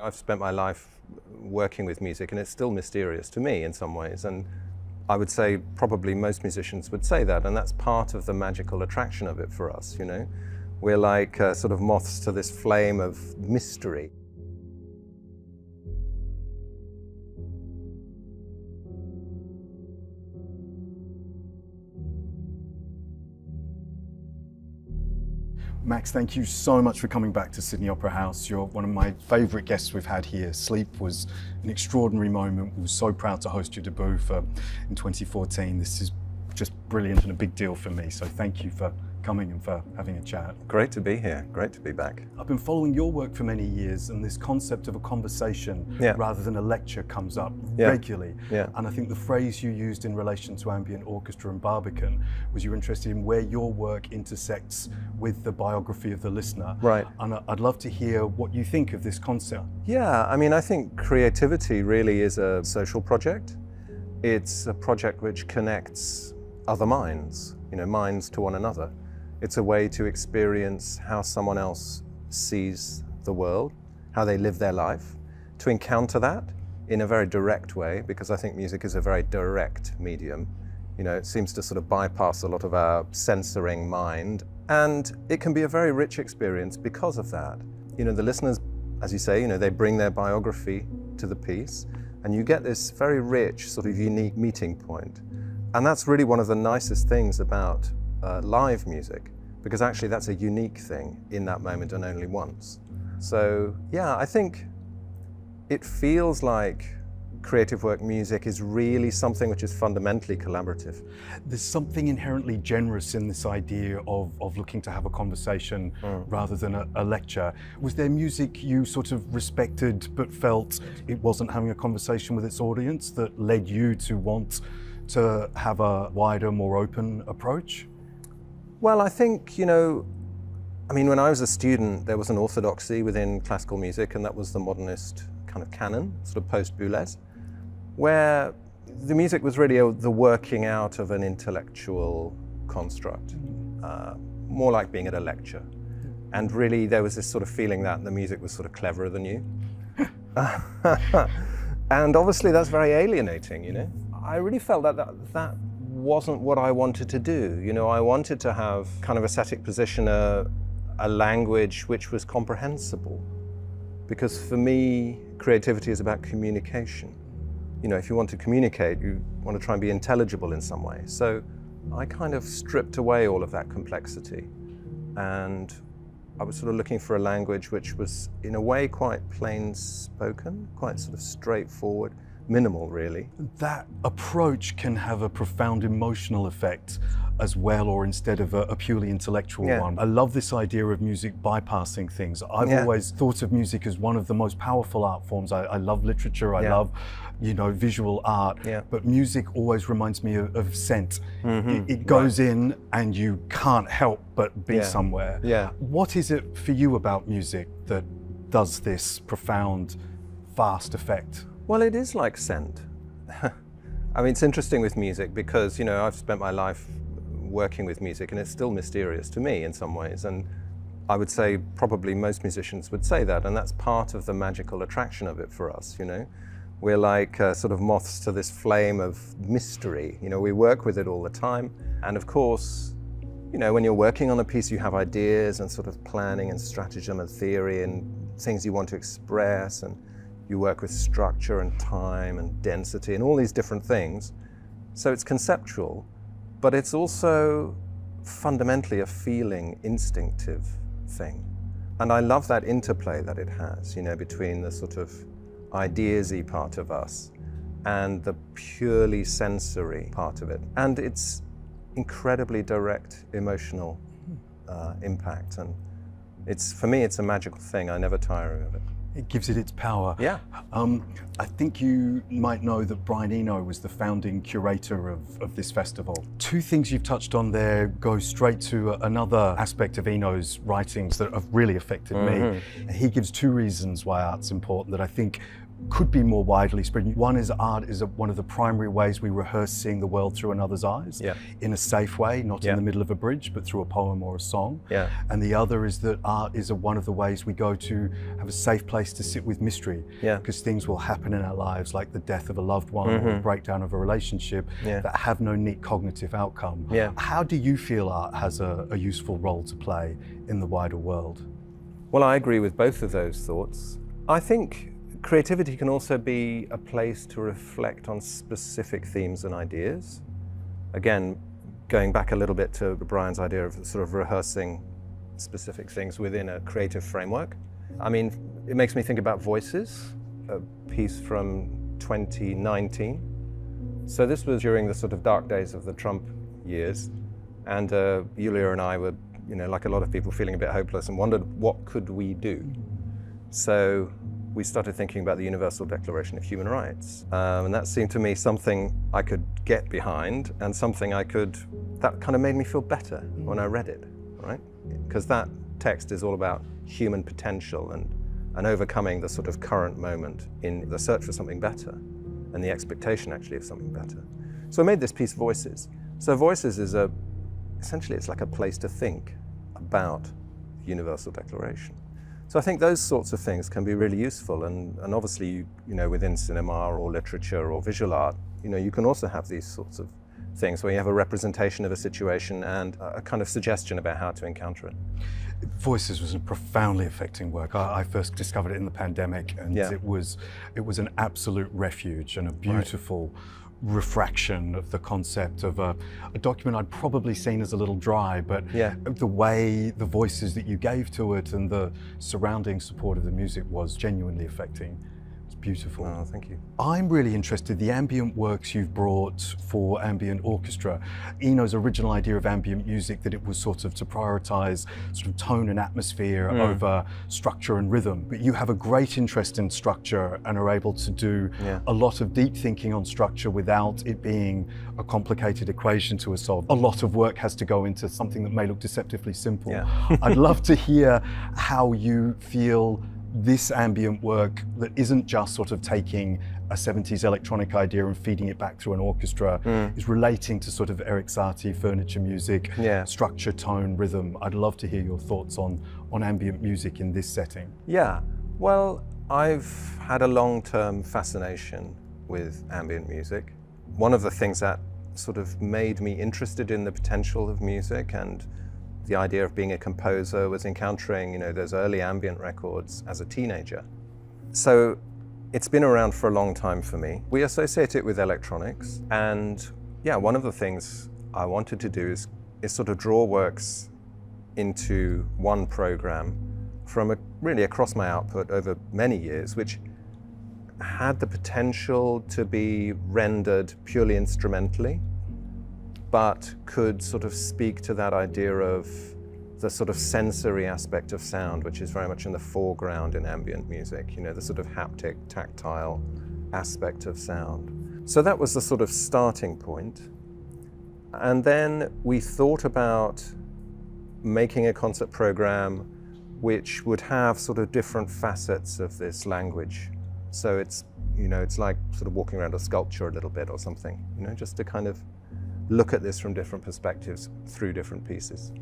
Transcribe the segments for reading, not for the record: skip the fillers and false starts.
I've spent my life working with music, and it's still mysterious to me in some ways. And I would say probably most musicians would say that, and that's part of the magical attraction of it for us, you know? We're like sort of moths to this flame of mystery. Max, thank you so much for coming back to Sydney Opera House. You're one of my favourite guests we've had here. Sleep was an extraordinary moment. We were so proud to host your debut in 2014. This is just brilliant and a big deal for me. So thank you for coming and for having a chat. Great to be here. Great to be back. I've been following your work for many years, and this concept of a conversation rather than a lecture comes up regularly. And I think the phrase you used in relation to ambient orchestra and Barbican was you're interested in where your work intersects with the biography of the listener. Right. And I'd love to hear what you think of this concept. Yeah, I mean, I think creativity really is a social project. It's a project which connects other minds, you know, minds to one another. It's a way to experience how someone else sees the world, how they live their life, to encounter that in a very direct way, because I think music is a very direct medium. You know, it seems to sort of bypass a lot of our censoring mind, and it can be a very rich experience because of that. You know, the listeners, as you say, you know, they bring their biography to the piece, and you get this very rich, sort of unique meeting point. And that's really one of the nicest things about live music, because actually that's a unique thing in that moment and only once. So yeah, I think it feels like creative work music is really something which is fundamentally collaborative. There's something inherently generous in this idea of looking to have a conversation rather than a lecture. Was there music you sort of respected but felt it wasn't having a conversation with its audience that led you to want to have a wider, more open approach? Well, I think, you know, I mean, when I was a student, there was an orthodoxy within classical music, and that was the modernist kind of canon, sort of post-Boulez, where the music was really the working out of an intellectual construct, more like being at a lecture. And really, there was this sort of feeling that the music was sort of cleverer than you. And obviously, that's very alienating, you know? I really felt that wasn't what I wanted to do. You know, I wanted to have kind of a static position, a language which was comprehensible. Because for me, creativity is about communication. You know, if you want to communicate, you want to try and be intelligible in some way. So I kind of stripped away all of that complexity. And I was sort of looking for a language which was, in a way, quite plain spoken, quite sort of straightforward. Minimal, really. That approach can have a profound emotional effect as well, or instead of a purely intellectual one. I love this idea of music bypassing things. I've always thought of music as one of the most powerful art forms. I love literature, I love, you know, visual art, but music always reminds me of scent. It goes in and you can't help but be somewhere. What is it for you about music that does this profound, fast effect? Well, it is like scent. I mean, it's interesting with music because, you know, I've spent my life working with music, and it's still mysterious to me in some ways. And I would say probably most musicians would say that, and that's part of the magical attraction of it for us, you know. We're like sort of moths to this flame of mystery. You know, we work with it all the time. And of course, you know, when you're working on a piece, you have ideas and sort of planning and stratagem and theory and things you want to express, and you work with structure and time and density and all these different things. So it's conceptual, but it's also fundamentally a feeling, instinctive thing. And I love that interplay that it has, you know, between the sort of ideas-y part of us and the purely sensory part of it. And it's incredibly direct emotional impact. And it's, for me, it's a magical thing. I never tire of it. It gives it its power. Yeah. I think you might know that Brian Eno was the founding curator of this festival. Two things you've touched on there go straight to another aspect of Eno's writings that have really affected me. He gives two reasons why art's important that I think could be more widely spread. One is art is one of the primary ways we rehearse seeing the world through another's eyes, in a safe way, not in the middle of a bridge, but through a poem or a song. And the other is that art is one of the ways we go to have a safe place to sit with mystery, because things will happen in our lives, like the death of a loved one or the breakdown of a relationship, that have no neat cognitive outcome. How do you feel art has a useful role to play in the wider world? Well, I agree with both of those thoughts. I think creativity can also be a place to reflect on specific themes and ideas. Again, going back a little bit to Brian's idea of sort of rehearsing specific things within a creative framework. I mean, it makes me think about Voices, a piece from 2019. So this was during the sort of dark days of the Trump years, and Yulia and I were, like a lot of people, feeling a bit hopeless and wondered, what could we do? So we started thinking about the Universal Declaration of Human Rights. And that seemed to me something I could get behind, and something that kind of made me feel better when I read it, right? Because that text is all about human potential and overcoming the sort of current moment in the search for something better and the expectation actually of something better. So I made this piece, Voices. So Voices is essentially it's like a place to think about the Universal Declaration. So I think those sorts of things can be really useful, and obviously, within cinema or literature or visual art, you can also have these sorts of things where you have a representation of a situation and a kind of suggestion about how to encounter it. Voices was a profoundly affecting work. I first discovered it in the pandemic, and it was an absolute refuge and a beautiful refraction of the concept of a document I'd probably seen as a little dry, but the way the voices that you gave to it and the surrounding support of the music was genuinely affecting. It's beautiful. Oh, thank you. I'm really interested, the ambient works you've brought for ambient orchestra. Eno's original idea of ambient music, that it was sort of to prioritize sort of tone and atmosphere over structure and rhythm. But you have a great interest in structure and are able to do a lot of deep thinking on structure without it being a complicated equation to solve. A lot of work has to go into something that may look deceptively simple. I'd love to hear how you feel this ambient work that isn't just sort of taking a 70s electronic idea and feeding it back through an orchestra is relating to sort of Eric Satie furniture music, structure, tone, rhythm. I'd love to hear your thoughts on ambient music in this setting. Yeah, well, I've had a long-term fascination with ambient music. One of the things that sort of made me interested in the potential of music and the idea of being a composer was encountering, those early ambient records as a teenager. So it's been around for a long time for me. We associate it with electronics, and one of the things I wanted to do is sort of draw works into one program from really across my output over many years, which had the potential to be rendered purely instrumentally, but could sort of speak to that idea of the sort of sensory aspect of sound, which is very much in the foreground in ambient music, the sort of haptic, tactile aspect of sound. So that was the sort of starting point. And then we thought about making a concert program which would have sort of different facets of this language. So it's, it's like sort of walking around a sculpture a little bit or something, just to kind of look at this from different perspectives through different pieces.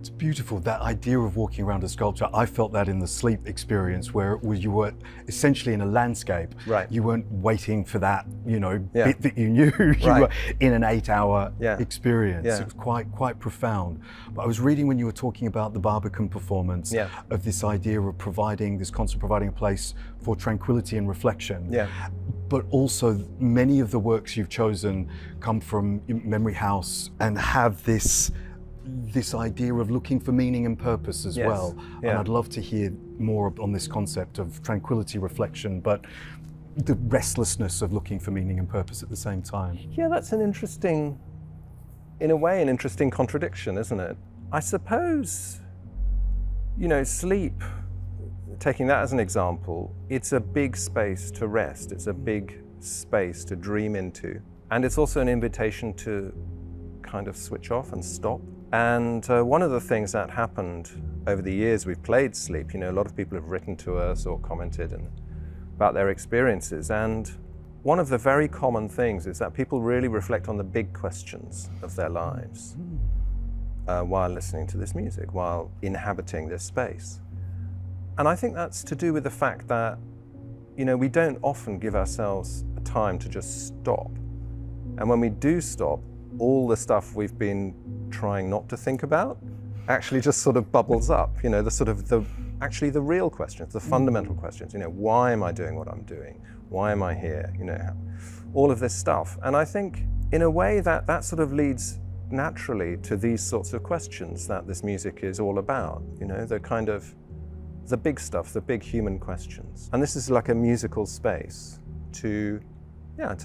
It's beautiful, that idea of walking around a sculpture. I felt that in the Sleep experience, where you were essentially in a landscape. Right. You weren't waiting for that, bit that you knew. You were in an 8-hour experience. It was quite profound. But I was reading when you were talking about the Barbican performance of this idea of this concert providing a place for tranquility and reflection. But also many of the works you've chosen come from Memory House and have this idea of looking for meaning and purpose as well. And I'd love to hear more on this concept of tranquility, reflection, but the restlessness of looking for meaning and purpose at the same time. Yeah, that's in a way, an interesting contradiction, isn't it? I suppose, sleep, taking that as an example, it's a big space to rest. It's a big space to dream into. And it's also an invitation to kind of switch off and stop. And one of the things that happened over the years we've played Sleep, a lot of people have written to us or commented, and about their experiences. And one of the very common things is that people really reflect on the big questions of their lives while listening to this music, while inhabiting this space. And I think that's to do with the fact that, you know, we don't often give ourselves a time to just stop. And when we do stop, all the stuff we've been trying not to think about actually just sort of bubbles up, you know, actually the real questions, the fundamental questions, you know, why am I doing what I'm doing? Why am I here? You know, all of this stuff. And I think in a way that sort of leads naturally to these sorts of questions that this music is all about, you know, the big stuff, the big human questions. And this is like a musical space to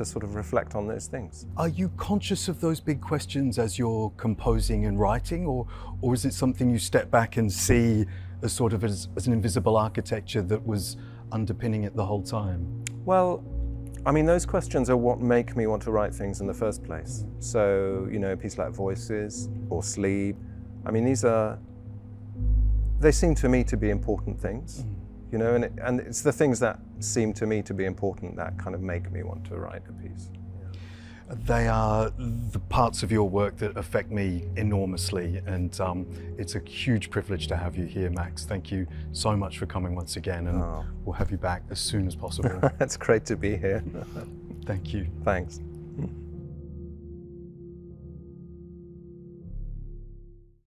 sort of reflect on those things. Are you conscious of those big questions as you're composing and writing, or is it something you step back and see as sort of as an invisible architecture that was underpinning it the whole time? Well, I mean, those questions are what make me want to write things in the first place. So, you know, a piece like Voices or Sleep, I mean, they seem to me to be important things, you know, and it's the things that seem to me to be important that kind of make me want to write a piece. They are the parts of your work that affect me enormously, and it's a huge privilege to have you here, Max. Thank you so much for coming once again, and we'll have you back as soon as possible. It's great to be here. Thank you. Thanks.